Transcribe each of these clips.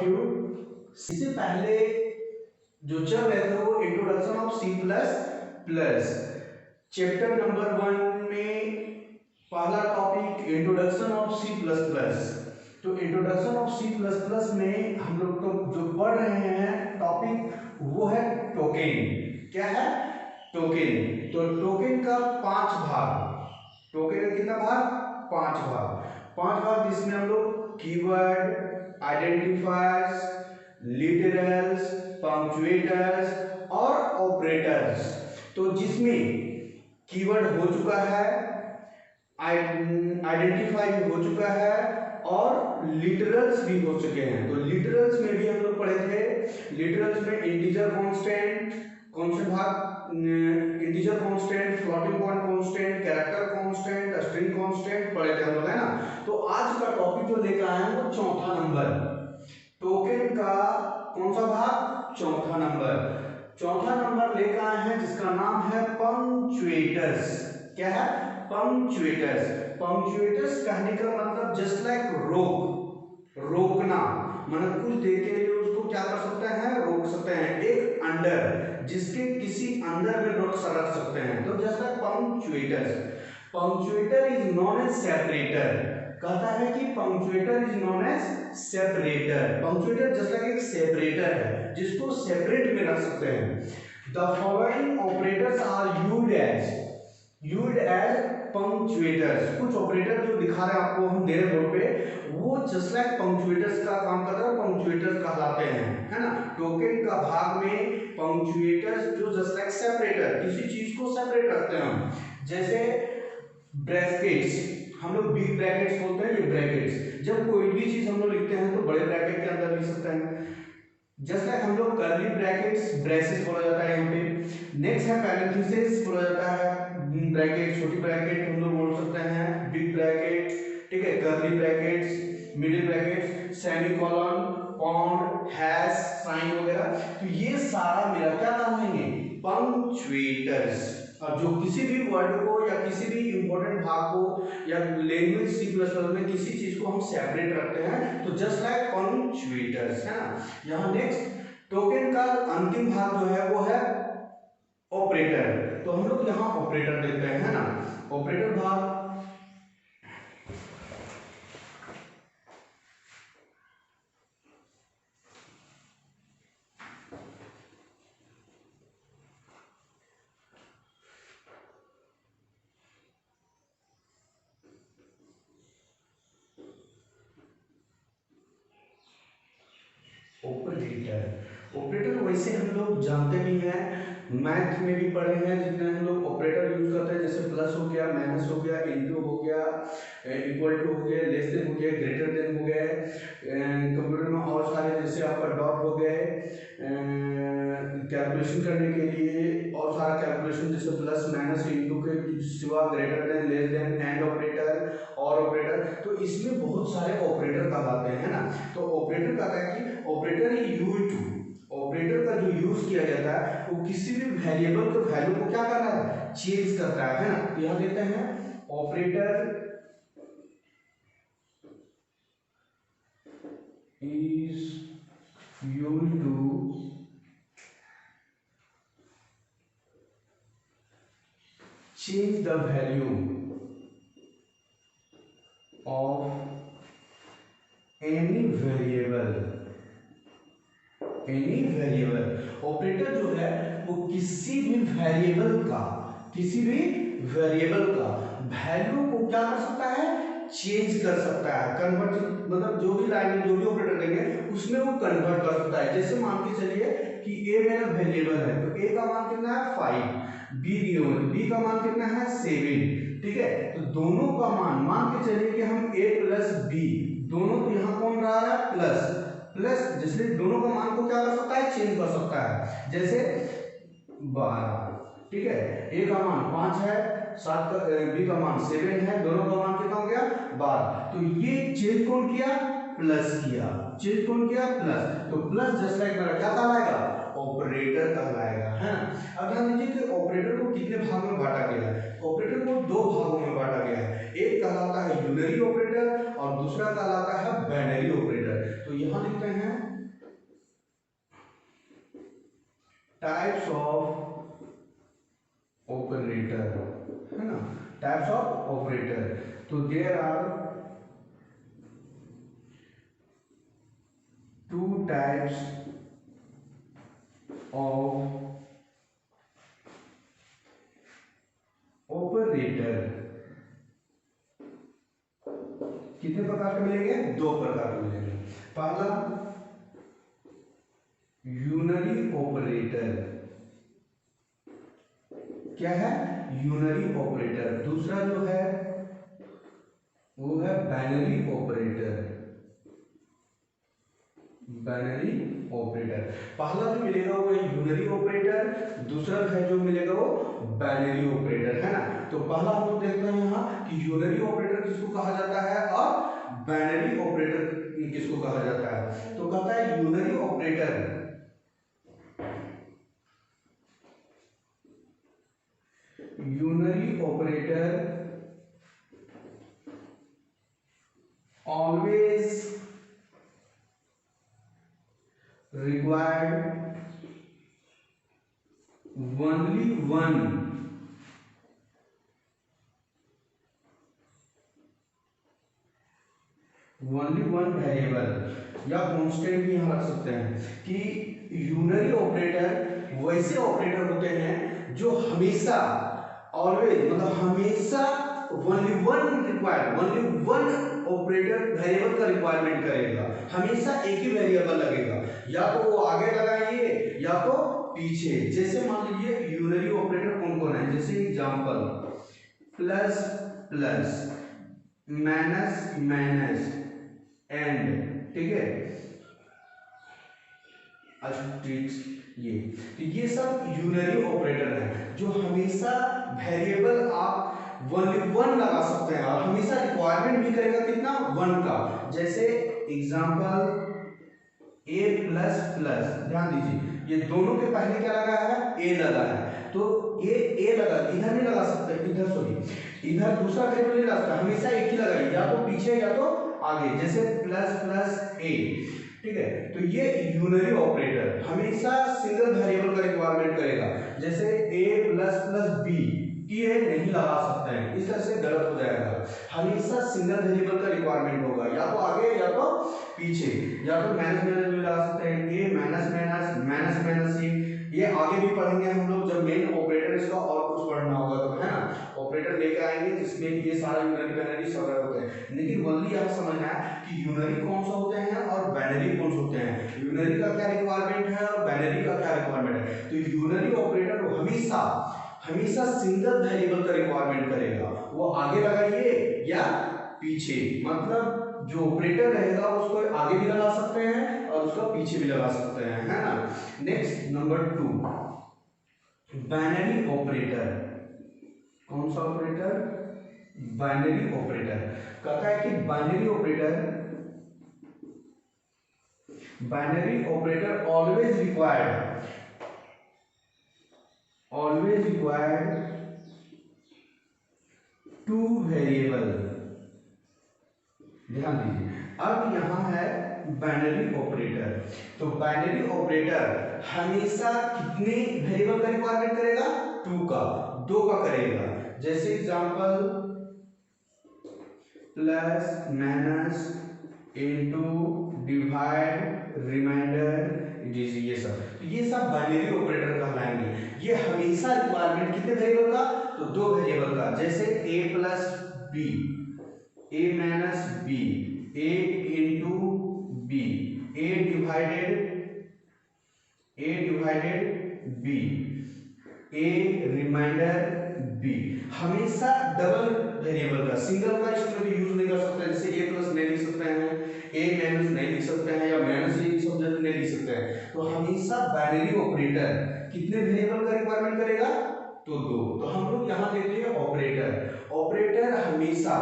Of you. इससे पहले जो चल रहे थे वो introduction of C plus plus, chapter number 1 में पहला topic introduction of C plus plus. तो introduction of C plus plus में हम लोग तो जो पढ़ रहे हैं टॉपिक वो है टोकन। क्या है? टोकन। तो टोकन का 5 भाग, टोकन का कितना भाग? 5 भाग। 5 भाग जिसमें हम लोग कीवर्ड, आइडेंटिफायर्स, लिटरल्स, पंक्चुएटर्स और ऑपरेटर्स। तो जिसमें कीवर्ड हो चुका है, आइडेंटिफाई भी हो चुका है और लिटरल्स भी हो चुके हैं। तो लिटरल्स में भी हम लोग पढ़े थे। लिटरल्स में इंटीजर कांस्टेंट, कौन से भाग? Integer constant, floating point constant, character constant, string constant पढ़े थे हम लोग, है ना। तो आज का टॉपिक जो लेकर आए हैं वो चौथा नंबर, टोकन का कौन सा भाग? चौथा नंबर। चौथा नंबर लेकर आए हैं जिसका नाम है पंक्चुएटर्स। क्या है? पंक्चुएटर्स। पंक्चुएटर्स कहने का मतलब जस्ट लाइक रोक, रोकना, मतलब कुछ देर के लिए उसको क्या कर सकते हैं? रोक सकते हैं। एक अंडर, जिसके किसी अंदर में रख सकते हैं। तो just like punctuators. Punctuator is known as separator. कहता है कि punctuator is known as separator. Punctuator just like एक सेपरेटर है जिसको सेपरेट में रख सकते हैं। The following operators are used as punctuators. कुछ ऑपरेटर जो दिखा रहे हैं आपको, हम दे रहे बोर्ड पे, वो जस्ट लाइक पंक्चुएटर्स का काम कर रहे हैं, पंक्चुएटर्स कहलाते हैं, है ना। टोकन का भाग में पंक्चुएटर्स जो जस्ट लाइक सेपरेटर, किसी चीज को सेपरेट रखते हैं हम। जैसे ब्रैकेट्स, हम लोग बिग ब्रैकेट्स बोलते हैं, ये ब्रैकेट्स। जब कोई भी चीज हम लोग लिखते हैं तो बड़े ब्रैकेट के अंदर लिख सकते हैं। जस्ट लाइक हम लोग कर्ली ब्रैकेट्स, ब्रेसेस बोला जाता है यहाँ पे। नेक्स्ट है पैरेंथेसिस बोला जाता है, ब्रैकेट, छोटी ब्रैकेट हम लोग बोल सकते हैं, बिग ब्रैकेट, ठीक है, curly brackets, middle brackets, semicolon, pound, hash, sign वगैरह। तो ये सारा मेरा क्या कहेंगे? पंक्चुएटर्स। अब जो किसी भी वर्ड को या किसी भी इंपॉर्टेंट भाग को या लैंग्वेज सी प्लस प्लस में किसी चीज को हम सेपरेट रखते हैं तो जस्ट लाइक पंक्चुएटर्स, है ना। यहाँ नेक्स्ट टोकन का अंतिम भाग जो है वो है ऑपरेटर। तो हम लोग यहाँ ऑपरेटर देखते हैं, है ना। ऑपरेटर भाग ऑपरेटर। ऑपरेटर वैसे हम लोग जानते भी हैं, मैथ में भी पढ़े हैं, जितने हम लोग ऑपरेटर यूज करते हैं, जैसे प्लस हो गया, माइनस हो गया, इनटू हो गया, इक्वल टू हो गया, लेस देन हो गया, ग्रेटर देन हो गया। कंप्यूटर में और सारे जैसे आपका डॉट हो गए, कैलकुलेशन करने के लिए और सारा कैलकुलेशन, जैसे प्लस माइनस इनटू के सिवा, greater than, less then, and operator और ऑपरेटर। तो इसमें बहुत सारे ऑपरेटर कहलाते हैं, ना। तो ऑपरेटर कहता है कि ऑपरेटर यूज टू, ऑपरेटर का जो यूज किया जाता है वो किसी भी वेरिएबल के वैल्यू को क्या करता है? चेंज करता है ना। तो यहां देते हैं operator is used to change the value of any variable। Operator जो है वो किसी भी वेरिएबल का वैल्यू को क्या कर सकता है? चेंज कर सकता है, कन्वर्ट, मतलब जो भी लाइन, जो भी ऑपरेटर देंगे उसमें वो कन्वर्ट कर सकता है। जैसे मान के चलिए कि a मेरा वेरिएबल है, तो a का मान कितना है? 5, b दिए हुए, b का मान कितना है? 7, ठीक है। तो दोनों का मान के चलिए कि हम a प्लस b, दोनों तो यहाँ कौन रहा है? प्लस, जिसमें दोनों का मान को क्या कर सकता है? चेंज कर सकता है। जैसे 12, ठीक है, a का मान 5 है, 7 का, b का मान 7 है, दोनों का मान कितना हो गया? 12। तो ये चेंज कौन किया? प्लस किया। चेंज कौन किया? प्लस। तो प्लस जस्ट लाइक मेरा क्या कहलाएगा? ऑपरेटर कहलाएगा, है ना। अब ध्यान दीजिए कि ऑपरेटर को कितने भाग में बांटा गया है? ऑपरेटर को 2 भागों में बांटा गया है। एक कहलाता है यूनरी ऑपरेटर और दूसरा कहलाता है बाइनरी ऑपरेटर। तो यहाँ लिखते हैं टाइप्स ऑफ ऑपरेटर, है ना, टाइप्स ऑफ ऑपरेटर। तो there are two types of operator. कितने प्रकार के मिलेंगे? दो प्रकार के मिलेंगे। पहला यूनरी ऑपरेटर, क्या है? Unary operator. दूसरा जो है वो है बाइनरी ऑपरेटर, बाइनरी ऑपरेटर। पहला जो मिलेगा वो है यूनरी ऑपरेटर, दूसरा है जो मिलेगा वो बाइनरी ऑपरेटर, है ना। तो पहला हम लोग देखते हैं यहाँ कि यूनरी ऑपरेटर किसको कहा जाता है और बाइनरी ऑपरेटर किसको कहा जाता है। तो कहता है unary operator always required only one variable या कांस्टेंट भी यहाँ रख सकते हैं कि यूनरी ऑपरेटर वैसे ऑपरेटर होते हैं जो हमेशा ऑलवेज मतलब हमेशा ओनली वन ऑपरेटर वेरिएबल का रिक्वायरमेंट करेगा, हमेशा एक ही वेरिएबल लगेगा, या तो वो आगे लगाइए या तो पीछे। जैसे मान लीजिए यूनरी ऑपरेटर कौन कौन है, जैसे example plus plus, minus minus, and, ठीक है, ये सब यूनरी ऑपरेटर हैं जो हमेशा वेरिएबल आप वन लगा सकते हैं और हमेशा रिक्वायरमेंट भी करेगा कितना? वन का। जैसे एग्जांपल a प्लस प्लस, ध्यान दीजिए ये दोनों के पहले क्या लगा है? a लगा है, तो ये a लगा, इधर नहीं लगा सकते, इधर सॉरी इधर दूसरा वेरिएबल नहीं लगा सकता, हमेशा एक ही लगाइए, या तो पीछे या तो आगे। जैसे प्लस प्लस a, ठीक है। तो ये यूनरी ऑपरेटर हमेशा सिंगल वेरिएबल का रिक्वायरमेंट करेगा। जैसे a प्लस प्लस b, ये नहीं लगा सकते हैं, इस तरह से गलत हो जाएगा। हमेशा सिंगल वेरिएबल का रिक्वायरमेंट होगा, या तो आगे या तो पीछे, या तो माइनस माइनस भी लगा सकते हैं, a minus minus minus minus c। ये आगे भी पढ़ेंगे हम लोग जब मेन ऑपरेटर इसका और कुछ पढ़ना होगा तो, है ना। ऑपरेटर लेके आएंगे जिसमें ये सारा यूनरी बाइनरी सब होते हैं, लेकिन ओनली यह समझना है कि यूनरी कौन सा होते हैं और बाइनरी कौन से होते हैं, यूनरी का क्या रिक्वायरमेंट है और बाइनरी का क्या रिक्वायरमेंट है। तो यूनरी ऑपरेटर हमेशा सिंगल वेरिएबल का रिक्वायरमेंट करेगा, वो आगे लगाइए या पीछे, मतलब जो ऑपरेटर रहेगा उसको आगे भी लगा सकते हैं और उसको पीछे भी लगा सकते हैं, है ना। Next number 2 binary operator. कौन सा ऑपरेटर? Binary operator. कहता है कि binary operator always required two variable. ध्यान दीजिए, अब यहां है बाइनरी ऑपरेटर, तो बाइनरी ऑपरेटर हमेशा कितने वेरिएबल का रिक्वायरमेंट करेगा? 2 का करेगा। जैसे example plus minus into divide reminder, ये सब बाइनरी ऑपरेटर कहलाएंगे। ये हमेशा रिक्वायरमेंट कितने वेरिएबल का? तो 2 वेरिएबल का। जैसे a plus B, a minus B, a into B, a divided B, a reminder B. हमेशा डबल वेरिएबल का, सिंगल का इसमें भी यूज नहीं कर सकते। जैसे a प्लस नहीं लिख सकते हैं, a माइनस नहीं लिख सकते हैं, या माइनस a सब्जेक्ट नहीं लिख सकते हैं। तो हमेशा बाइनरी ऑपरेटर कितने वेरिएबल का रिक्वायरमेंट करेगा? तो 2। तो हम लोग यहाँ देखते हैं ऑपरेटर हमेशा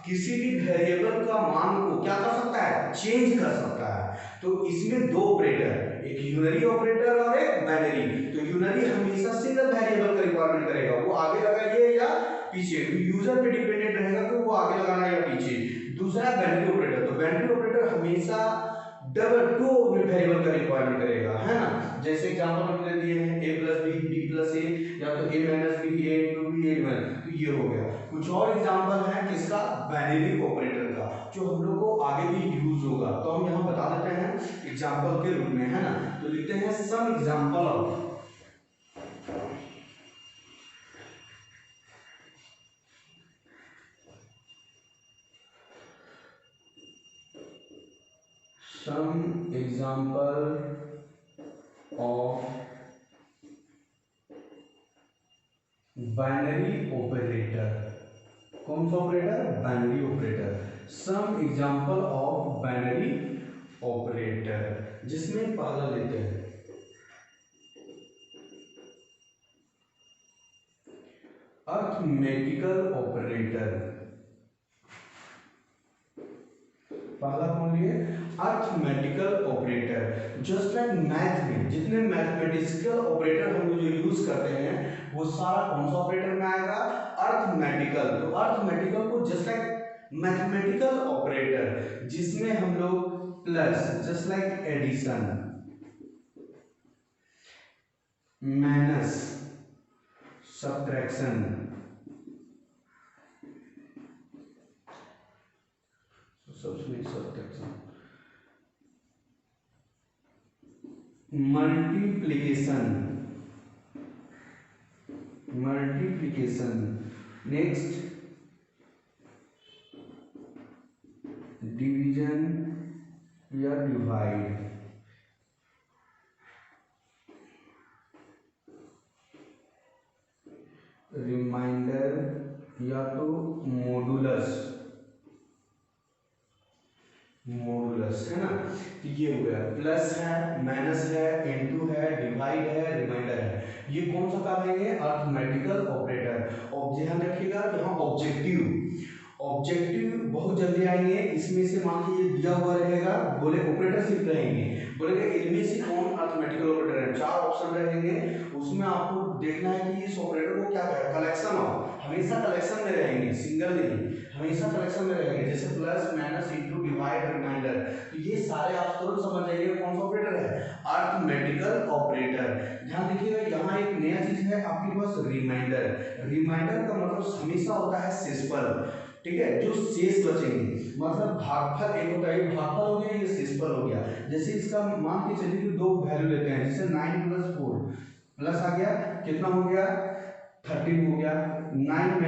किसी भी वेरिएबल का मान को क्या कर सकता है? चेंज कर सकता है। तो इसमें 2 ऑपरेटर, एक यूनरी ऑपरेटर और एक बाइनरी। तो यूनरी हमेशा सिंगल वेरिएबल का रिक्वायरमेंट करेगा, वो आगे लगाइए या पीछे, यूजर पे डिपेंडेंट रहेगा कि वो आगे लगाना या पीछे। दूसरा बाइनरी ऑपरेटर, तो बाइनरी ऑपरेटर हमेशा डबल टू वेरिएबल का रिक्वायरमेंट करेगा, है ना। जैसे एग्जांपल हमने दिए हैं a plus B, B plus A, या तो a minus B, a into B, a minus, तो ये हो गया। कुछ और एग्जांपल है किसका, बाइनरी ऑपरेटर का, जो हम लोग को आगे भी यूज होगा, तो हम यहाँ बता देते हैं एग्जांपल के रूप में, है ना। तो लिखते हैं some example of some example of binary operator. कौन सा operator, binary operator. Some example of binary operator, जिसमें पहला लेते हैं अर्थमेटिकल ऑपरेटर। पहला कौन लिए, arithmetical operator. Just like math में जितने मैथमेटिकल ऑपरेटर हम लोग जो यूज करते हैं वो सारा कौन सा ऑपरेटर में आएगा, अर्थमेटिकल। तो अर्थमेटिकल को जस्ट लाइक मैथमेटिकल ऑपरेटर, जिसमें हम लोग plus, just like addition, minus, subtraction, multiplication, next division या डिवाइड, रिमाइंडर या तो मॉडुलस, है ना। तो ये हो गया, प्लस है, माइनस है, इनटू है, डिवाइड है, रिमाइंडर है। ये कौन सा काम है, अर्थमेटिकल ऑपरेटर। और ध्यान रखिएगा यहाँ ऑब्जेक्टिव बहुत जल्दी आएंगे। इसमें से मान लीजिए दिया हुआ रहेगा, बोले ऑपरेटर सिर्फ रहेंगे, बोलेगा इनमें से कौन अर्थमेटिकल ऑपरेटर है, 4 ऑप्शन रहेंगे, उसमें आपको देखना है कि इस ऑपरेटर को क्या कहें, कलेक्शन ऑफ, हमेशा कलेक्शन में रहेंगे, सिंगल नहीं, हमेशा कलेक्शन में रहेंगे। जैसे plus, minus, into, divide, reminder, तो ये सारे आप तुरंत समझ जाइए कौन सा ऑपरेटर है, अर्थमेटिकल ऑपरेटर। ध्यान देखिएगा यहाँ एक नया चीज है आपके पास, रिमाइंडर। रिमाइंडर का मतलब हमेशा होता है शेषफल, ठीक है, जो शेष बचेंगे, मतलब भागफल एक होता है, भागफल हो गया, ये शेषफल हो गया। जैसे इसका मान के चलिए कि 2 वैल्यू लेते हैं, जैसे 9 + 4 प्लस आ गया, कितना हो गया, 13 हो गया। 9 -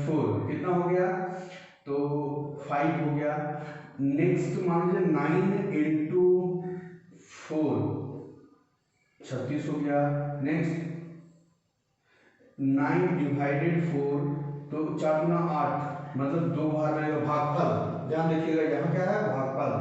4 कितना हो गया, तो 5 हो गया। नेक्स्ट मान लीजिए 9 × 4 36 हो गया। नेक्स्ट 9 / 4 तो 4 × 8 मतलब 2 बार रहेगा, भागफल। ध्यान देखिएगा यहाँ क्या है, भागफल,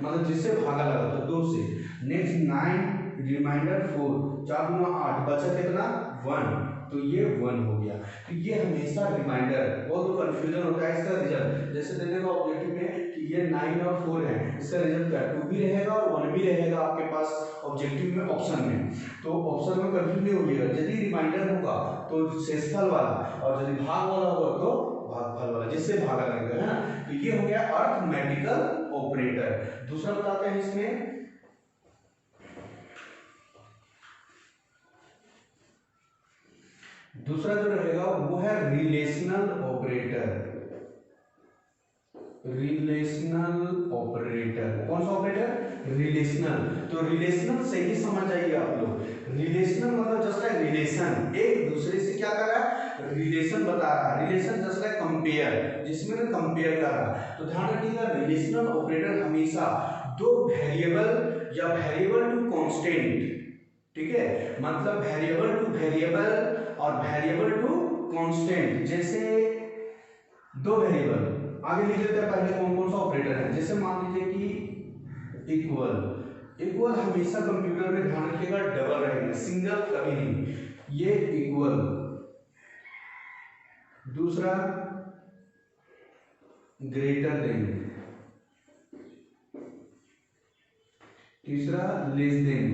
मतलब जिससे भागा लगा तो 2 से। नेक्स्ट 9 रिमाइंडर 4 4 × 8 बचा कितना, 1, तो ये 1 हो गया। तो ये हमेशा रिमाइंडर, बहुत कंफ्यूजन होता है इसका रिजल्ट। जैसे दे देगा ऑब्जेक्टिव में कि ये 9 और 4 है, इसका रिजल्ट क्या 2 भी रहेगा और 1 भी रहेगा आपके पास ऑब्जेक्टिव में, ऑप्शन में। तो ऑप्शन में कंफ्यूज नहीं होइएगा, यदि रिमाइंडर होगा तो शेषफल वाला, और यदि भाग वाला होगा तो भागफल वाला, जिससे भागा लगेगा, है ना। तो ये हो गया अर्थमेटिकल ऑपरेटर। दूसरा बताते हैं इसमें, दूसरा जो रहेगा वो है रिलेशनल ऑपरेटर। रिलेशनल ऑपरेटर कौन सा ऑपरेटर, रिलेशनल। तो रिलेशनल से ही समझ जाइए आप लोग, रिलेशनल मतलब जस्ट लाइक रिलेशन, एक दूसरे से क्या कर रहा है, रिलेशन बता रहा है। रिलेशन जस्ट लाइक कंपेयर, जिसमें ना कंपेयर कर रहा है। तो ध्यान रखिएगा रिलेशनल ऑपरेटर हमेशा 2 वेरिएबल या वेरिएबल टू कांस्टेंट, ठीक है, मतलब वेरिएबल टू वेरिएबल और वेरिएबल टू कांस्टेंट। जैसे 2 वेरिएबल आगे लिख लेते हैं, पहले कौन कौन सा ऑपरेटर है। जैसे मान लीजिए कि इक्वल हमेशा कंप्यूटर में ध्यान रखिएगा डबल रहेंगे, सिंगल कभी नहीं। ये इक्वल, दूसरा ग्रेटर देन, तीसरा less than,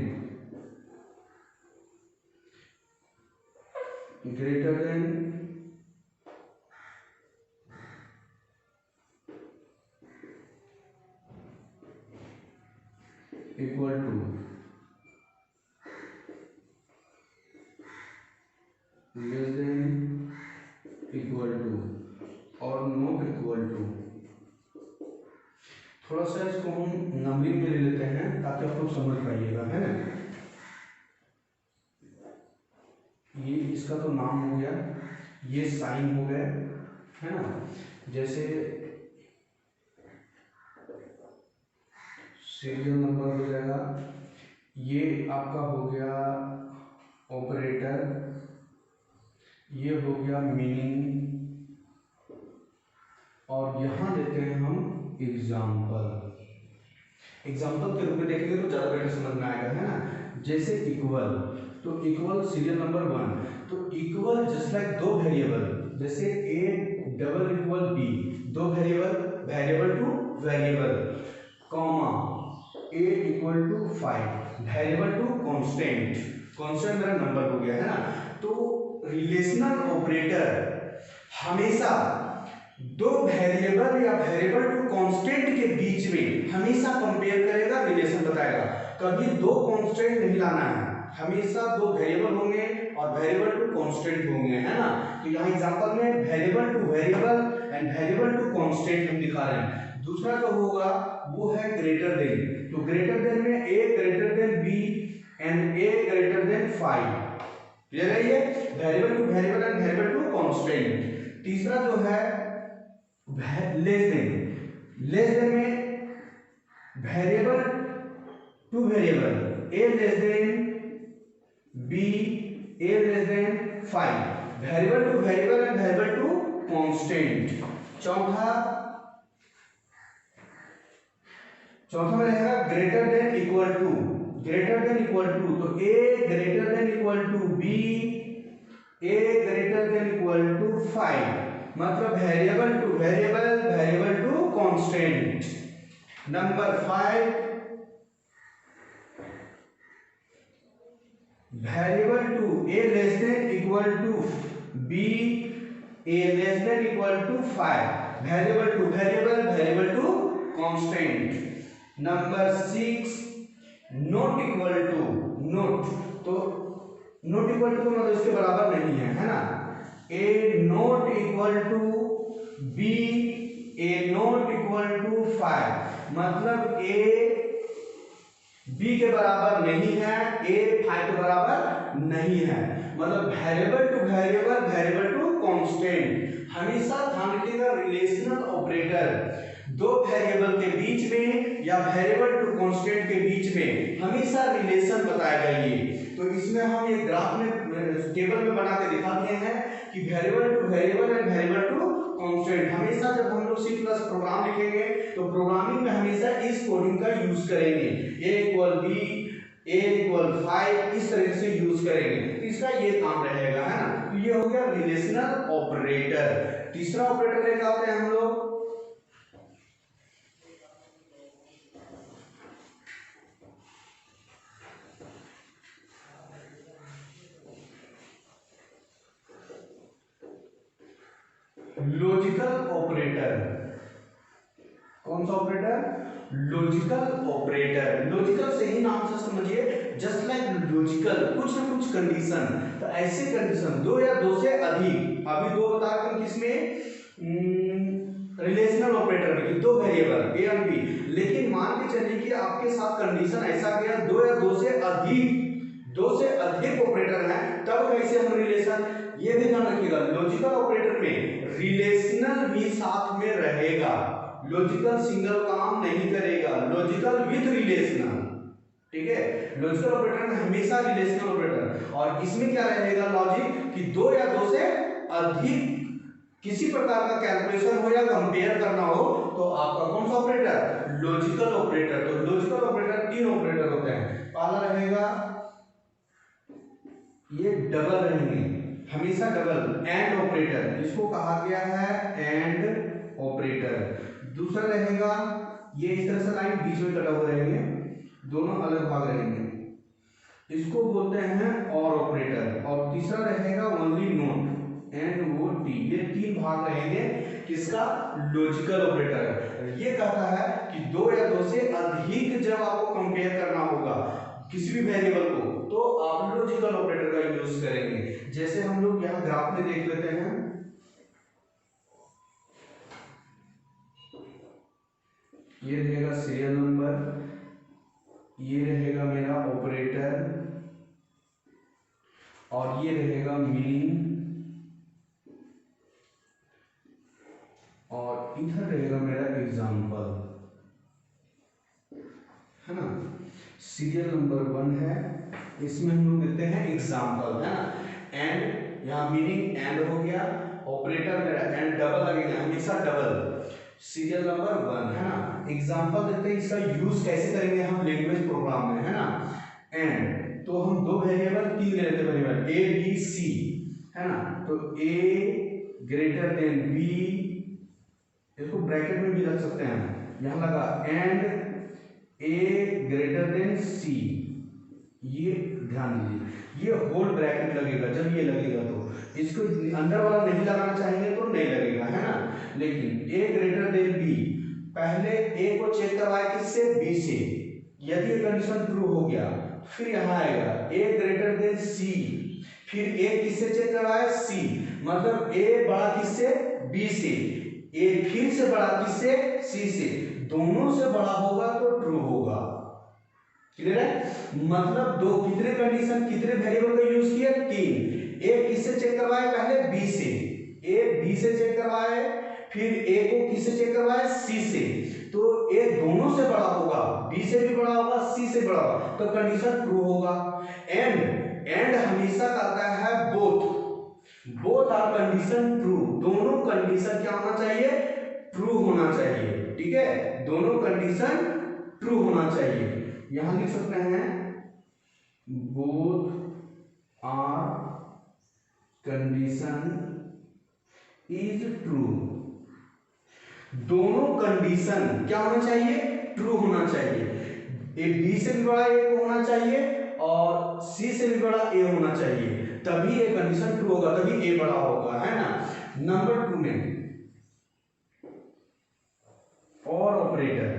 greater than, equal to, less than equal to और नॉट इक्वल टू। थोड़ा सा इसको हम नंबरिंग में ले लेते हैं ताकि आप लोग समझ पाइएगा, है ना। ये इसका तो नाम हो गया, ये साइन हो गया, है ना। जैसे सीरियल नंबर हो जाएगा, ये आपका हो गया ऑपरेटर, ये हो गया मीनिंग, और यहाँ देते हैं हम एग्जाम्पल। एग्जाम्पल के रूप में देखेंगे तो ज़्यादा बेटर समझ में आएगा, है ना। जैसे इक्वल, तो इक्वल सीरियल नंबर 1, तो इक्वल जस्ट लाइक दो वेरिएबल, जैसे ए डबल इक्वल बी, दो variable, variable to variable, comma A equal to 5, variable to constant, constant मेरा नंबर हो गया, है ना। तो रिलेशनल ऑपरेटर हमेशा दो वेरिएबल या वेरिएबल टू कांस्टेंट के बीच में हमेशा कंपेयर करेगा, रिलेशन बताएगा। कभी दो कांस्टेंट नहीं लाना है, हमेशा दो वेरिएबल होंगे और वेरिएबल टू कांस्टेंट होंगे, है ना। तो यहाँ एग्जांपल में variable to variable and variable to constant हम दिखा रहे हैं। दूसरा जो होगा वो है ग्रेटर देन, तो ग्रेटर देन में A greater than B and A greater than 5, clear है। ये variable to variable and variable to constant. तीसरा जो है लेस देन, लेस देन में variable to variable, A less than B, A less than 5, variable to variable and variable to constant. चौथा में रहेगा greater than equal to, greater than equal to, तो A greater than equal to B, A greater than equal to 5, मतलब variable to variable, variable to constant. Number 5, variable to A less than equal to B, A less than equal to 5, variable to variable, variable to constant. Number 6, not equal to, not, तो not equal to मतलब इसके बराबर नहीं है, है ना। A not equal to B, A not equal to 5, मतलब A B के बराबर नहीं है, ए 5 के बराबर नहीं है, मतलब variable to variable, variable to constant. हमेशा ध्यान रखिएगा, रिलेशनल ऑपरेटर दो वेरिएबल के बीच में या वेरिएबल टू कांस्टेंट के बीच में हमेशा रिलेशन बताएगा ये। तो इसमें हम एक ग्राफ में टेबल में बना के दिखा दिए हैं कि variable to variable and variable to constant. हमेशा जब हम लोग C+ प्रोग्राम लिखेंगे तो प्रोग्रामिंग में हमेशा इस कोडिंग का यूज करेंगे, a equal b, a equal 5, इस तरह से यूज करेंगे। इसका ये काम रहेगा, है ना। तो ये हो गया रिलेशनल ऑपरेटर। तीसरा ऑपरेटर लेकर आते हैं हम लोग, लॉजिकल ऑपरेटर। कौन सा ऑपरेटर? Logical operator. लॉजिकल से ही नाम से समझिए, जस्ट लाइक लॉजिकल, कुछ ना कुछ कंडीशन, तो ऐसे कंडीशन दो या दो से अधिक, अभी दो बता रहे हैं किसमें, रिलेशनल ऑपरेटर में दो वेरिएबल ए और बी, लेकिन मान के चलिए कि आपके साथ कंडीशन ऐसा गया दो या दो से अधिक ऑपरेटर हैं, तब कैसे हम रिलेशन, ये भी ध्यान रखिएगा। लॉजिकल ऑपरेटर में रिलेशनल भी साथ में रहेगा, लॉजिकल सिंगल काम नहीं करेगा, लॉजिकल विद रिलेशनल, ठीक है। लॉजिकल ऑपरेटर में हमेशा रिलेशनल ऑपरेटर, और इसमें क्या रहेगा लॉजिक कि दो या दो से अधिक किसी प्रकार का कैलकुलेशन हो या कंपेयर करना हो तो आपका कौन सा ऑपरेटर, लॉजिकल ऑपरेटर। तो लॉजिकल ऑपरेटर तीन ऑपरेटर होते हैं, पहला रहेगा ये डबल रहेंगे, हमेशा डबल, एंड ऑपरेटर, इसको कहा गया है एंड ऑपरेटर। दूसरा रहेगा ये इस तरह से लाइन बीच में कटा हुआ रहेंगे, दोनों अलग भाग रहेंगे, इसको बोलते हैं और ऑपरेटर। और तीसरा रहेगा only not, N O T, ये 3 भाग रहेंगे किसका, लॉजिकल ऑपरेटर। ये कहता है कि 2 या 2 से अधिक जब आपको कंपेयर करना होगा किसी भी वेरिएबल को, तो आप लॉजिकल ऑपरेटर का यूज करेंगे। जैसे हम लोग यहाँ ग्राफ में देख लेते हैं, ये रहेगा सीरियल नंबर, ये रहेगा मेरा ऑपरेटर, और ये रहेगा मीन, और इधर रहेगा मेरा एग्जाम्पल, है ना। सीरियल नंबर 1 है, इसमें हम लोग देते हैं एग्जाम्पल, है ना। एंड यहाँ मीनिंग एंड हो गया, ऑपरेटर मेरा एंड डबल लगेगा, हमेशा डबल। सीरियल नंबर 1, है ना। एग्जाम्पल देते हैं, इसका यूज कैसे करेंगे हम लैंग्वेज प्रोग्राम में, है ना। एंड तो हम 2 वेरिएबल 3 ले लेते हैं वेरिएबल ए बी सी, है ना। तो ए ग्रेटर देन बी, इसको ब्रैकेट में भी रख सकते हैं, यहां लगा एंड ए ग्रेटर देन सी, ये ध्यान दीजिए, ये होल ब्रैकेट लगेगा। जब ये लगेगा तो इसको अंदर वाला नहीं लगाना चाहेंगे तो नहीं लगेगा, है ना। लेकिन ए ग्रेटर देन बी, पहले ए को चेक करवाए किससे, बी से, यदि ये कंडीशन ट्रू हो गया फिर यहाँ आएगा ए ग्रेटर देन सी, फिर ए किससे चेक करवाए, सी, मतलब ए बड़ा किससे, बी से, ए फिर से बड़ा किससे, सी से, दोनों से बड़ा होगा तो ट्रू होगा। क्लियर है, मतलब दो कितने कंडीशन, कितने वेरिएबल का यूज किया, 3। ए किससे चेक करवाए, पहले बी से, ए बी से चेक करवाए, फिर ए को किससे चेक करवाए, सी से, तो ए दोनों से बड़ा होगा, बी से भी बड़ा होगा, सी से बड़ा होगा, तो कंडीशन ट्रू होगा। एंड हमेशा कहता है बोथ आर कंडीशन ट्रू, दोनों कंडीशन क्या होना चाहिए, ट्रू होना चाहिए, ठीक है, दोनों कंडीशन ट्रू होना चाहिए। यहां लिख सकते हैं both are condition is true, दोनों कंडीशन क्या होना चाहिए, ट्रू होना चाहिए। ए बी से भी बड़ा ए होना चाहिए और सी से भी बड़ा ए होना चाहिए, तभी ये कंडीशन ट्रू होगा, तभी ए बड़ा होगा, है ना। नंबर 2 में और ऑपरेटर,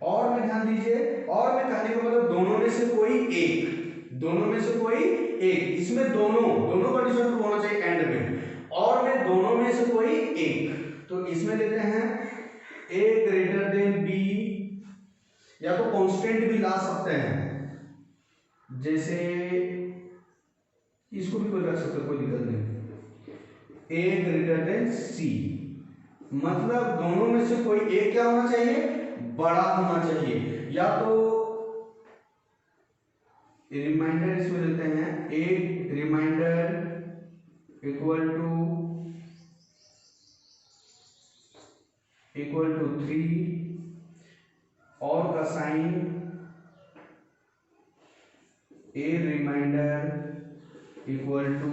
और में ध्यान दीजिए, और में कहने का मतलब दोनों में से कोई एक, दोनों में से कोई एक, इसमें दोनों कंडीशन ट्रू होना चाहिए एंड में, और में दोनों में से कोई एक, तो इसमें लेते हैं ए ग्रेटर देन बी, या तो कांस्टेंट भी ला सकते हैं, जैसे इसको भी कोई रख सकते, कोई दिक्कत नहीं, ए ग्रेटर देन सी, मतलब दोनों में से कोई एक क्या होना चाहिए, बड़ा होना चाहिए, या तो रिमाइंडर इसमें देते हैं, ए रिमाइंडर इक्वल टू 3, और का sign A reminder equal to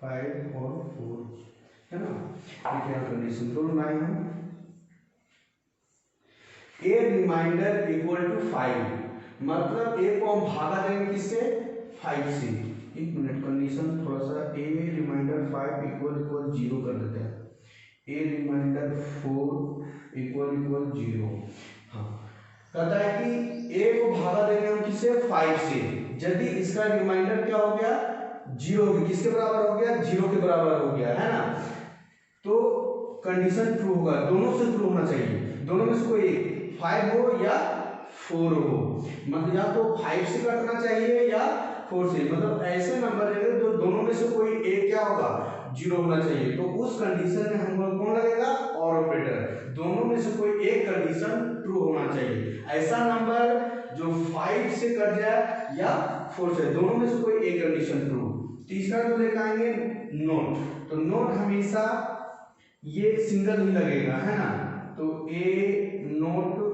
5 और 4, है ना। ये क्या कंडीशन दोनों लाए हैं, ए रिमाइंडर इक्वल टू 5, मतलब ए को हम भागा देंगे किससे, 5 से। एक मिनट, कंडीशन थोड़ा सा, ए रिमाइंडर 5 इक्वल 0 कर देते हैं, ए रिमाइंडर 4 इक्वल 0। हाँ, कहता है कि ए को भागा देंगे हम किससे, 5 से, यदि इसका रिमाइंडर क्या हो गया, 0, किसके बराबर हो गया, 0 के बराबर हो गया, है ना, तो कंडीशन ट्रू होगा, दोनों से ट्रू होना चाहिए, दोनों में से कोई 5 हो या 4 हो, मतलब या तो 5 से कटना चाहिए या 4 से, मतलब ऐसे नंबर रहेंगे जो दोनों में से कोई एक क्या होगा, 0 होना चाहिए, तो उस कंडीशन में हम लोग कौन लगेगा, और ऑपरेटर, दोनों में से कोई एक कंडीशन ट्रू होना चाहिए। ऐसा नंबर जो 5 से कट जाए या 4 से, दोनों में से कोई एक कंडीशन ट्रू। तीसरा जो लेकर आएंगे नोट, तो नोट हमेशा ये सिंगल ही लगेगा, है ना, तो ए नोट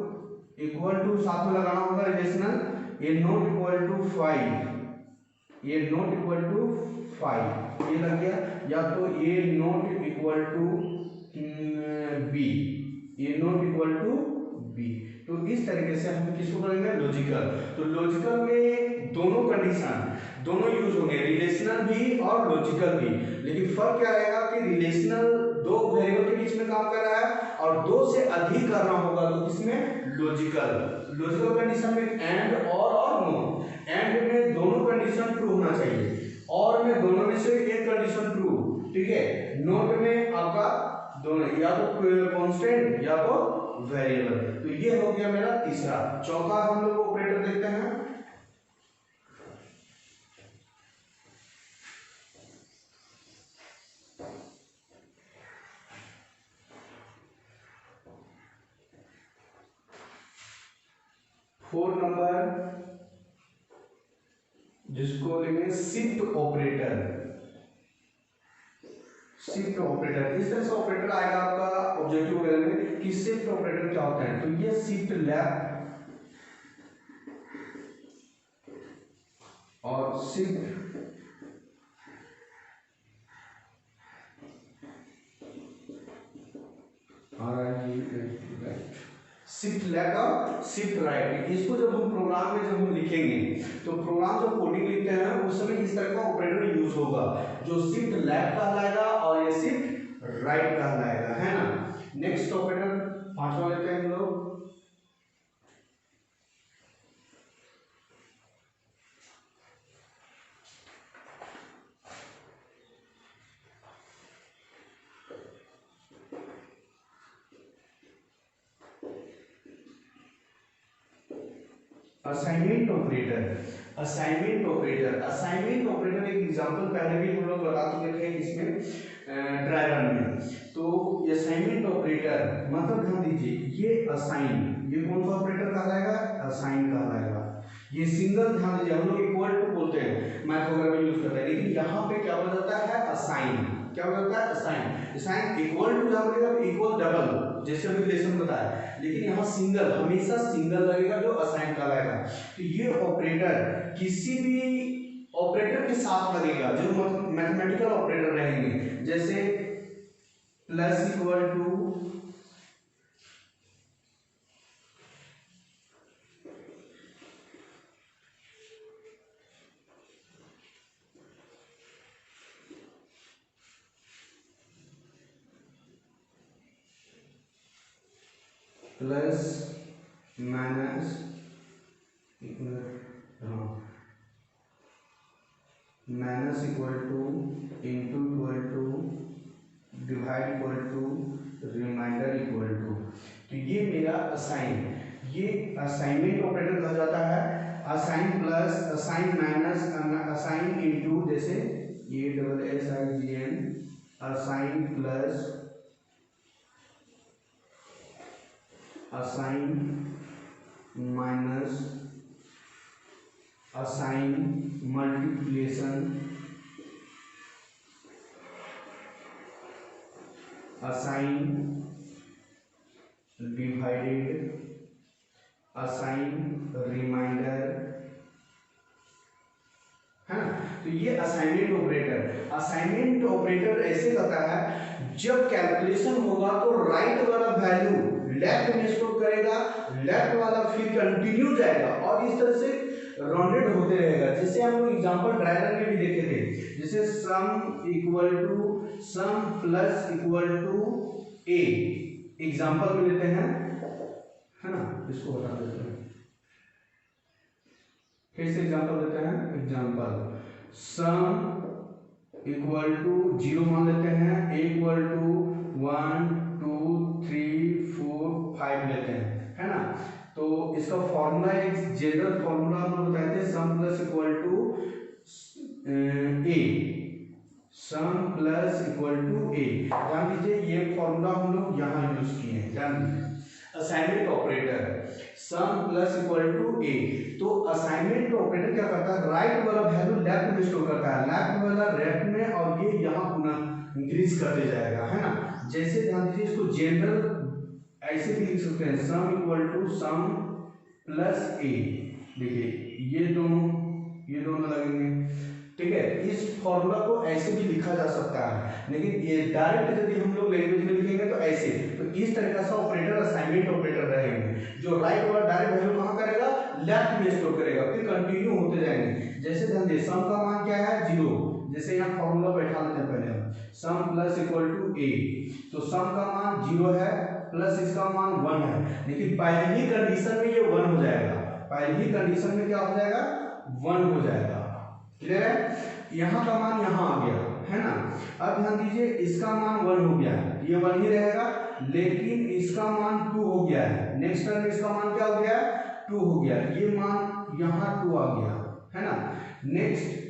इक्वल टू, साथ में लगाना होगा relational, A not equal to 5, A not equal to 5, ये लग गया, या तो A not equal to B, A not equal to B, तो इस तरीके से हम किसको करेंगे, लॉजिकल। तो लॉजिकल में दोनों कंडीशन दोनों यूज होंगे, रिलेशनल भी और लॉजिकल भी। लेकिन फर्क क्या रहेगा कि रिलेशनल दो वेरिएबल के बीच में काम कर रहा है और दो से अधिक करना होगा तो इसमें लॉजिकल कंडीशन में एंड और नो। एंड में दोनों कंडीशन ट्रू होना चाहिए, और में दोनों में से एक कंडीशन ट्रू, ठीक है। नोट में आपका दोनों या तो कांस्टेंट या तो वेरिएबल। तो ये हो गया मेरा तीसरा। चौथा हम लोग ऑपरेटर देखते हैं। फोर नंबर जिसको लेंगे शिफ्ट ऑपरेटर। शिफ्ट ऑपरेटर इस तरह से ऑपरेटर आएगा आपका ऑब्जेक्टिव वगैरह में कि शिफ्ट ऑपरेटर क्या होता है। तो ये शिफ्ट लेफ्ट और शिफ्ट राइट, शिफ्ट लेफ्ट और शिफ्ट राइट। इसको जब हम प्रोग्राम में जब हम लिखेंगे तो प्रोग्राम जब कोडिंग लिखते हैं उस समय इस तरह का ऑपरेटर यूज होगा, जो शिफ्ट लेफ्ट कहलाएगा और ये शिफ्ट राइट कहलाएगा, है ना। नेक्स्ट ऑपरेटर पांचवा लेते हैं हम लोग। Assignment operator. असाइनमेंट ऑपरेटर एक एग्जांपल पहले भी हम लोग बता चुके थे इसमें ड्राइवर में। तो असाइनमेंट ऑपरेटर मतलब ध्यान दीजिए ये असाइन, ये कौन सा ऑपरेटर कहलाएगा, असाइन कहलाएगा। ये सिंगल, ध्यान दीजिए हम लोग इक्वल टू बोलते हैं मैथ वगैरह में यूज करते हैं, लेकिन यहाँ पे क्या हो जाता है असाइन, क्या हो जाता है असाइन। असाइन इक्वल टू जहाँ लगेगा इक्वल डबल जैसे अभी रिलेशन बताया, लेकिन यहाँ सिंगल हमेशा सिंगल लगेगा जो असाइन कहलाएगा। तो ये ऑपरेटर किसी भी ऑपरेटर के साथ लगेगा जो मैथमेटिकल ऑपरेटर रहेंगे, जैसे plus equal to, plus minus minus equal to into equal to divide equal to reminder equal to. तो ये मेरा असाइन, ये असाइनमेंट ऑपरेटर कहा जाता है। Assign plus assign minus assign into, जैसे ये double S I G N, assign plus assign minus assign multiplication, assign divided, assign reminder, है ना। तो ये असाइनमेंट ऑपरेटर। असाइनमेंट ऑपरेटर ऐसे करता है जब कैलकुलेशन होगा तो राइट वाला वैल्यू लेफ्ट में स्टोर करेगा, लेफ्ट वाला फिर कंटिन्यू जाएगा और इस तरह से राउंडेड होते रहेगा। जैसे हम लोग एग्जांपल ड्राइवर में भी देखे थे, जैसे sum equal to sum plus equal to A, example में लेते हैं, है ना। इसको बता देते हैं, फिर से एग्जांपल देते हैं। एग्जांपल सम इक्वल टू 0 मान लेते हैं, ए इक्वल टू 1 2 3 4 5 लेते हैं, है ना। तो इसका फॉर्मूला एक जनरल फॉर्मूला हम लोग बताए थे, sum plus equal to A, sum plus equal to A. ध्यान दीजिए ये फॉर्मूला हम लोग यहाँ यूज किए हैं, ध्यान दीजिए। Assignment operator sum plus equal to A. तो असाइनमेंट ऑपरेटर क्या करता है, राइट वाला वैल्यू लेफ्ट में स्टोर करता है, लेफ्ट वाला राइट में, और ये यहाँ पुनः इंक्रीज करते जाएगा, है ना। जैसे ध्यान दीजिए इसको जनरल ऐसे भी लिख सकते हैं, sum equal to sum plus A. देखिए ये दोनों लगेंगे, ठीक है। इस फॉर्मूला को ऐसे भी लिखा जा सकता है, लेकिन ये डायरेक्ट यदि हम लोग लैंग्वेज में लिखेंगे तो ऐसे, तो इस तरह का ऑपरेटर असाइनमेंट ऑपरेटर रहेंगे। जो राइट वाला डायरेक्ट वैल्यू कहाँ करेगा, लेफ्ट में स्टोर करेगा, फिर कंटिन्यू होते जाएंगे। जैसे ध्यान दे, सम का मान क्या है 0, जैसे यहाँ फॉर्मूला बैठा लेते हैं पहले हम, सम प्लस इक्वल टू ए, तो सम का मान 0 है प्लस इसका मान 1 है, लेकिन पहली ही कंडीशन में ये 1 हो जाएगा, पहली ही कंडीशन में क्या हो जाएगा 1 हो जाएगा। क्लियर है, यहाँ का मान यहाँ आ गया है ना। अब ध्यान दीजिए, इसका मान 1 हो गया है, ये 1 ही रहेगा, लेकिन इसका मान 2 हो गया है, नेक्स्ट टर्म में इसका मान क्या हो गया 2 हो गया, ये मान यहाँ 2 आ गया है ना। नेक्स्ट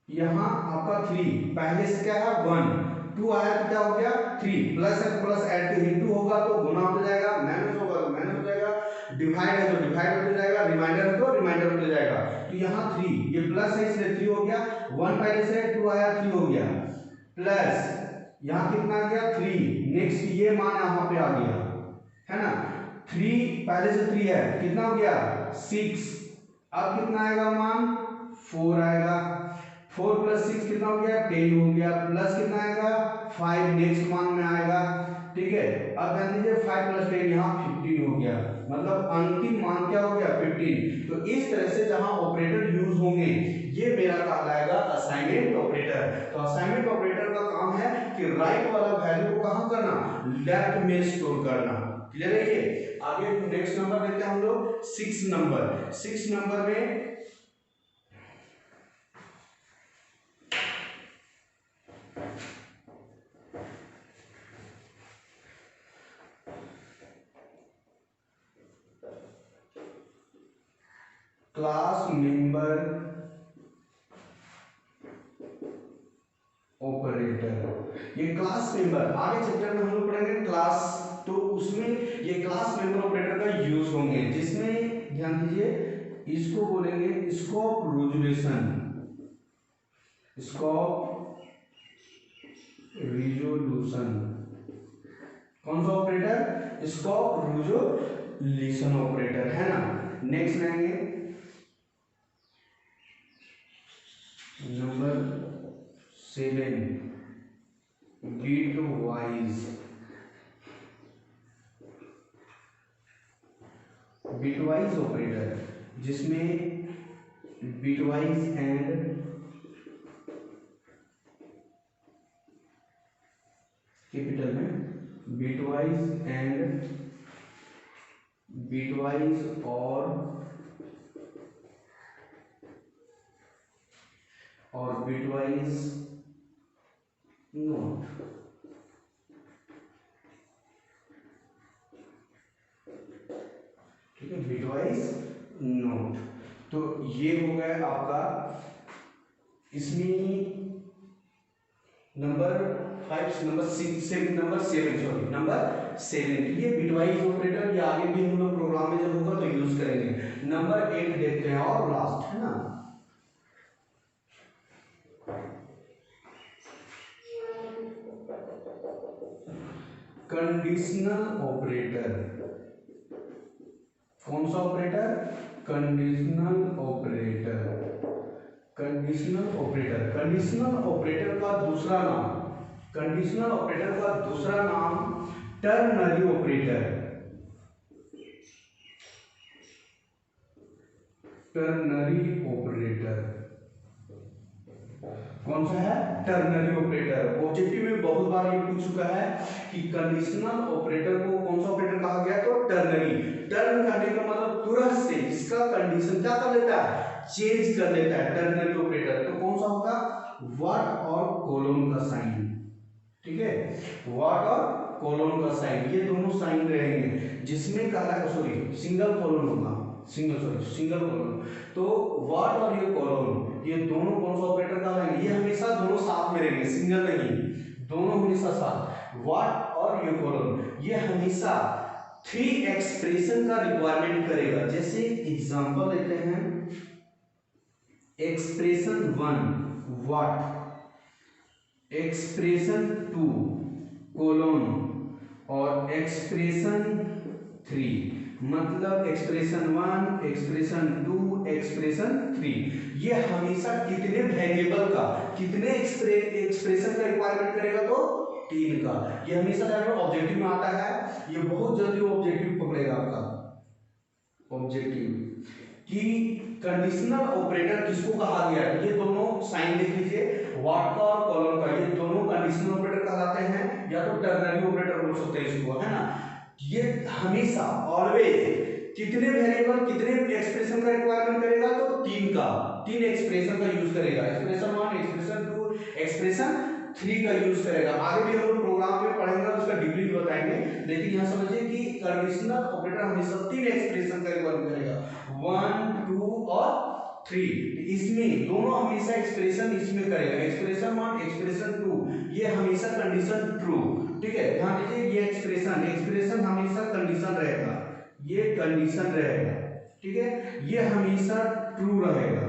यहाँ आपका 3, पहले से क्या है 1, 2 आया तो क्या हो गया 3, प्लस है तो प्लस ऐड के इंटू होगा तो गुना हो जाएगा, माइनस होगा तो माइनस हो जाएगा, डिवाइड है तो डिवाइड हो जाएगा, रिमाइंडर है तो रिमाइंडर हो जाएगा। तो यहाँ 3, ये प्लस है इसलिए 3 हो गया, 1 पहले से 2 आया 3 हो गया, प्लस यहाँ कितना आ गया 3, नेक्स्ट ये मान यहाँ पे आ गया है ना, 3 पहले से 3 है, कितना हो गया 6, अब कितना आएगा मान 4 आएगा, 4 प्लस 6 कितना हो गया 10 हो गया, प्लस कितना आएगा 5 नेक्स्ट मान में आएगा। ठीक है, अब ध्यान दीजिए 5 प्लस 10 यहाँ 15 हो गया, मतलब अंतिम मान क्या हो गया 15। तो इस तरह से जहां ऑपरेटर यूज होंगे ये मेरा कहलाएगा असाइनमेंट ऑपरेटर। तो असाइनमेंट ऑपरेटर का काम है कि राइट वाला वैल्यू को कहां करना, लेफ्ट में स्टोर करना। क्लियर है ये। आगे नेक्स्ट नंबर लेते हैं हम लोग 6 नंबर। 6 नंबर में क्लास मेंबर ऑपरेटर। ये क्लास मेंबर आगे चैप्टर में हम लोग पढ़ेंगे क्लास, तो उसमें ये क्लास मेंबर ऑपरेटर का यूज होंगे, जिसमें ध्यान दीजिए इसको बोलेंगे स्कोप रिजोल्यूशन, स्कोप रिजोल्यूशन। कौन सा ऑपरेटर, स्कोप रिजोल्यूशन ऑपरेटर है ना। नेक्स्ट लेंगे नंबर 7 बिटवाइज। बिटवाइज ऑपरेटर जिसमें बिटवाइज एंड कैपिटल में बिटवाइज एंड बिटवाइज और बिटवाइज नोट। ठीक है, बिटवाइज नोट। तो ये हो गया आपका, इसमें number 5 number 6 number 7 sorry number 7 ये बिटवाइज ऑपरेटर, ये आगे भी हम लोग प्रोग्राम में जब होगा तो यूज करेंगे। नंबर 8 देखते हैं और लास्ट है ना, कंडीशनल ऑपरेटर। कौन सा operator, conditional operator. Conditional operator, conditional operator का दूसरा नाम, कंडीशनल ऑपरेटर का दूसरा नाम टर्नरी ऑपरेटर। टर्नरी ऑपरेटर कौन सा है, टर्नरी ऑपरेटर। ऑब्जेक्टिव में बहुत बार ये पूछ चुका है कि कंडीशनल ऑपरेटर को कौन सा ऑपरेटर कहा गया, तो टर्नरी। टर्न करने का मतलब तुरंत से इसका कंडीशन क्या कर लेता है, चेंज कर लेता है टर्नरी ऑपरेटर। तो कौन सा होगा, व्हाट और कोलोन का साइन। ठीक है, व्हाट और कोलोन का साइन, ये दोनों साइन रहेंगे, जिसमें कहला सॉरी सिंगल कोलोन होगा, सिंगल कोलोन। तो व्हाट और ये कोलोन, ये दोनों कौन सा ऑपरेटर कहलाएंगे, ये हमेशा दोनों साथ में रहेंगे, सिंगल नहीं, दोनों हमेशा साथ। व्हाट और ये कोलोन ये हमेशा 3 एक्सप्रेशन का रिक्वायरमेंट करेगा। जैसे एग्जांपल लेते हैं, एक्सप्रेशन 1 व्हाट, एक्सप्रेशन 2 कोलोन और एक्सप्रेशन 3, मतलब एक्सप्रेशन 1 एक्सप्रेशन 2 एक्सप्रेशन 3, ये हमेशा कितने वेरिएबल का, कितने एक्सप्रेशन का रिक्वायरमेंट करेगा, तो 3 का। ये हमेशा ऑब्जेक्टिव में आता है, ये बहुत जल्दी ऑब्जेक्टिव पकड़ेगा आपका। ऑब्जेक्टिव कि कंडीशनल ऑपरेटर किसको कहा गया है, ये दोनों साइन देख लीजिए, व्हाट का और कॉलन का, ये दोनों कंडीशनल ऑपरेटर कहलाते हैं, या तो टर्नरी ऑपरेटर बोल सकते हैं इसको, है ना। ये हमेशा ऑलवेज कितने वेरिएबल कितने एक्सप्रेशन का रिक्वायरमेंट करेगा, तो 3 का, 3 एक्सप्रेशन का यूज करेगा, एक्सप्रेशन 1, एक्सप्रेशन 2, एक्सप्रेशन 3 का यूज करेगा। आगे भी हम लोग प्रोग्राम में पढ़ेंगे, उसका डिग्री भी बताएंगे, लेकिन यहाँ समझिए कि कंडीशनल ऑपरेटर हमेशा 3 एक्सप्रेशन का रिक्वायरमेंट करेगा, 1, 2 और 3। इसमें दोनों हमेशा एक्सप्रेशन इसमें करेगा, एक्सप्रेशन 1, एक्सप्रेशन 2, ये हमेशा कंडीशन ट्रू, ठीक है। ध्यान दीजिए, ये एक्सप्रेशन हमेशा कंडीशन रहेगा, ये कंडीशन रहेगा, ठीक है। ये हमेशा ट्रू रहेगा,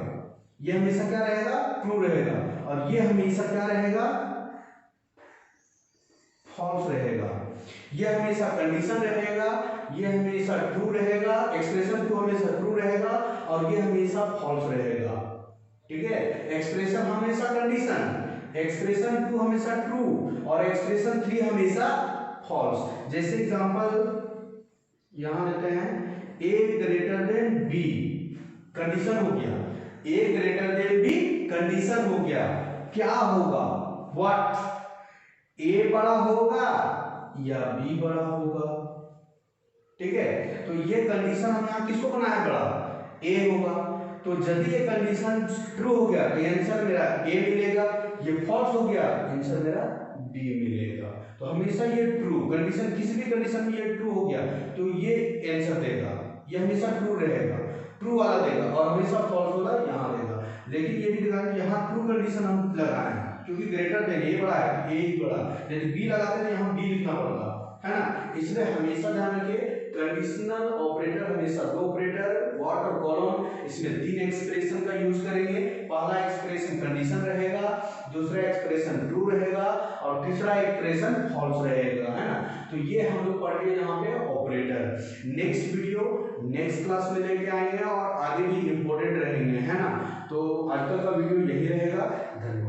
ये हमेशा क्या रहेगा, ट्रू रहेगा, और ये हमेशा क्या रहेगा, फॉल्स रहेगा। ये हमेशा कंडीशन रहेगा, ये हमेशा ट्रू रहेगा, एक्सप्रेशन 2 हमेशा ट्रू रहेगा, और ये हमेशा फॉल्स रहेगा, ठीक है। एक्सप्रेशन हमेशा कंडीशन, एक्सप्रेशन 2 हमेशा ट्रू, और एक्सप्रेशन 3 हमेशा फॉल्स। जैसे एग्जांपल यहां लेते हैं, a greater than b, condition हो गया, a greater than b condition हो गया, क्या होगा, व्हाट, a बड़ा होगा या b बड़ा होगा, ठीक है। तो ये कंडीशन हम यहाँ किसको बनाया है, बड़ा, a होगा। तो यदि ये कंडीशन ट्रू हो गया तो आंसर मेरा a मिलेगा, ये फॉल्स हो गया आंसर मेरा b मिलेगा। तो हमेशा ये ट्रू कंडीशन, किसी भी कंडीशन में ये ट्रू हो गया तो ये आंसर देगा, ये हमेशा ट्रू रहेगा, ट्रू वाला देगा, और हमेशा फॉल्स वाला यहाँ देगा। लेकिन ये भी देखा कि यहाँ ट्रू कंडीशन हम लगाए हैं, क्योंकि ग्रेटर देन ए बड़ा है, ए ही बड़ा, यदि बी लगाते हैं यहाँ बी लिखना पड़ता है ना। इसलिए हमेशा ध्यान रखिए, कंडीशनल ऑपरेटर हमेशा दो ऑपरेटर, व्हाट और कॉलन, इसमें 3 एक्सप्रेशन का यूज करेंगे। पहला एक्सप्रेशन कंडीशन रहेगा, दूसरा एक्सप्रेशन ट्रू रहेगा, और तीसरा एक्सप्रेशन फॉल्स रहेगा, है ना। तो ये हम लोग पढ़ेंगे यहाँ पे operator. Next video next class में लेके आएंगे, और आगे भी इंपॉर्टेंट रहेंगे, है ना। तो आज तक का वीडियो यही रहेगा, धन्यवाद।